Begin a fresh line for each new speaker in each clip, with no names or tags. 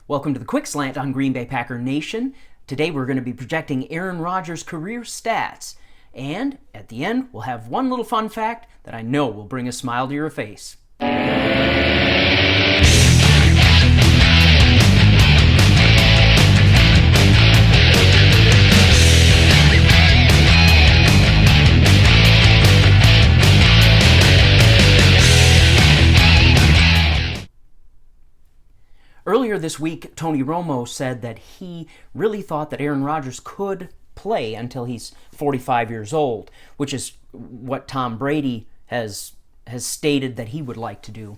Welcome to the Quick Slant on Green Bay Packer Nation. Today we're going to be projecting Aaron Rodgers' career stats. And at the end, we'll have one little fun fact that I know will bring a smile to your face. Earlier this week, Tony Romo said that he really thought that Aaron Rodgers could play until he's 45 years old, which is what Tom Brady has stated that he would like to do.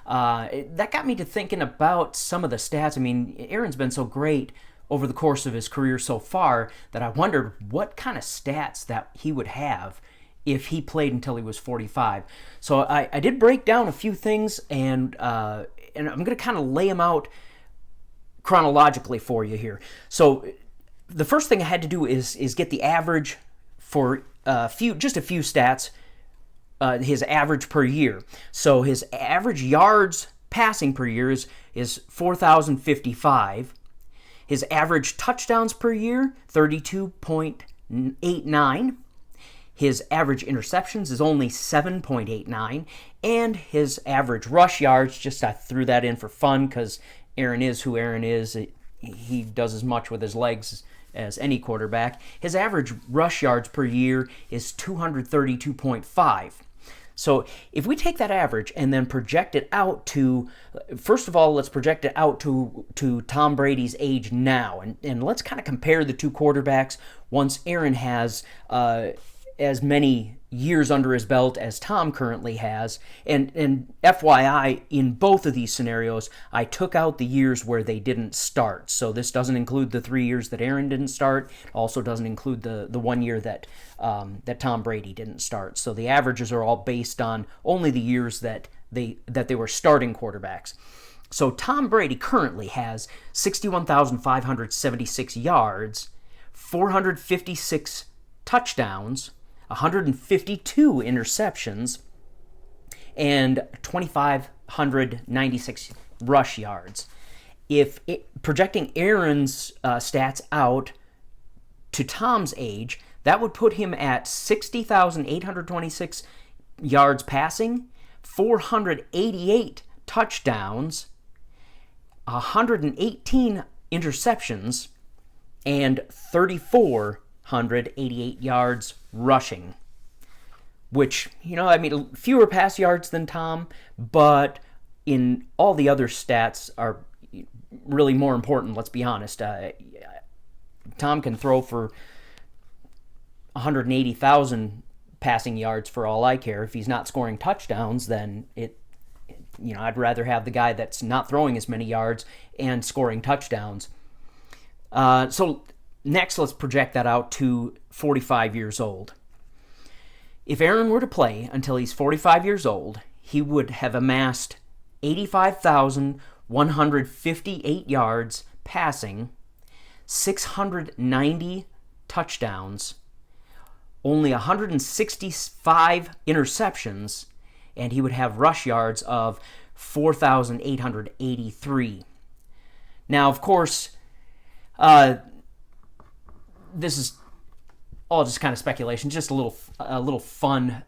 That got me to thinking about some of the stats. I mean, Aaron's been so great over the course of his career so far that I wondered what kind of stats that he would have if he played until he was 45. So I did break down a few things, and I'm going to kind of lay them out chronologically for you here. So the first thing I had to do is get the average for just a few stats, his average per year. So his average yards passing per year is 4,055. His average touchdowns per year, 32.89. His average interceptions is only 7.89, and his average rush yards, just I threw that in for fun because Aaron is who Aaron is. He does as much with his legs as any quarterback. His average rush yards per year is 232.5. So if we take that average and then project it out to, first of all, let's project it out to Tom Brady's age now, and let's kind of compare the two quarterbacks once Aaron has as many years under his belt as Tom currently has. And FYI, in both of these scenarios, I took out the years where they didn't start. So this doesn't include the 3 years that Aaron didn't start. Also doesn't include the 1 year that Tom Brady didn't start. So the averages are all based on only the years that they were starting quarterbacks. So Tom Brady currently has 61,576 yards, 456 touchdowns, 152 interceptions, and 2,596 rush yards. Projecting Aaron's stats out to Tom's age, that would put him at 60,826 yards passing, 488 touchdowns, 118 interceptions, and 3,488 yards rushing, which, fewer pass yards than Tom, but in all the other stats are really more important, let's be honest. Tom can throw for 180,000 passing yards for all I care. If he's not scoring touchdowns, then I'd rather have the guy that's not throwing as many yards and scoring touchdowns. So next, let's project that out to 45 years old. If Aaron were to play until he's 45 years old, he would have amassed 85,158 yards passing, 690 touchdowns, only 165 interceptions, and he would have rush yards of 4,883. Now, of course, this is all just kind of speculation, just a little fun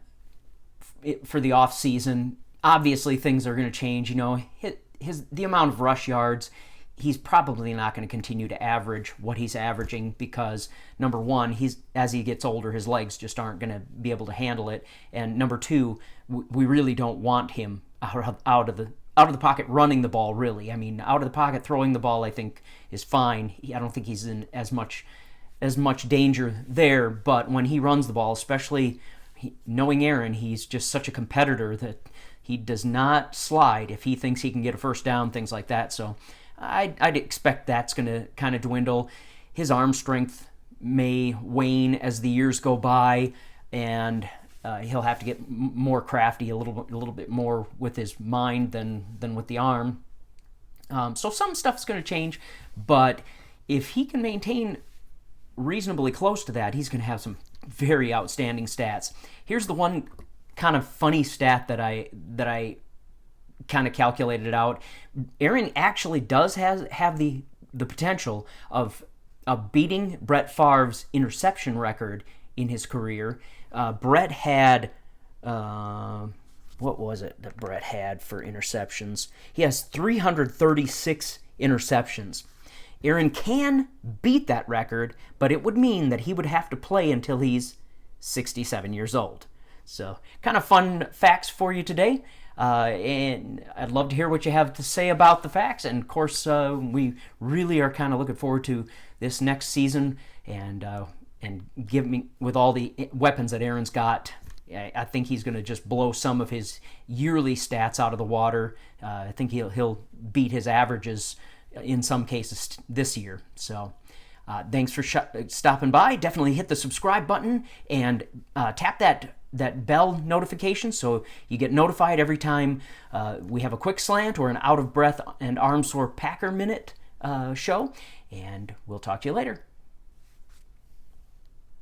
for the off season. Obviously, things are going to change. The amount of rush yards, he's probably not going to continue to average what he's averaging because, number one, as he gets older, his legs just aren't going to be able to handle it, and number two, we really don't want him out of the pocket running the ball. Really, I mean, out of the pocket throwing the ball, I think is fine. I don't think he's in as much danger there, but when he runs the ball, especially knowing Aaron, he's just such a competitor that he does not slide if he thinks he can get a first down, things like that. So I'd expect that's going to kind of dwindle. His arm strength may wane as the years go by, and he'll have to get more crafty, a little bit more with his mind than with the arm. So some stuff's going to change, but if he can maintain reasonably close to that, he's going to have some very outstanding stats. Here's the one kind of funny stat that I kind of calculated it out. Aaron actually does have the potential of beating Brett Favre's interception record in his career. Brett had what was it that Brett had for interceptions? He has 336 interceptions. Aaron can beat that record, but it would mean that he would have to play until he's 67 years old. So, kind of fun facts for you today. And I'd love to hear what you have to say about the facts. And of course, we really are kind of looking forward to this next season and give me with all the weapons that Aaron's got. I think he's going to just blow some of his yearly stats out of the water. I think he'll beat his averages in some cases this year. So thanks for stopping by. Definitely hit the subscribe button and tap that bell notification so you get notified every time we have a quick slant or an out of breath and arm sore Packer minute show. And we'll talk to you later.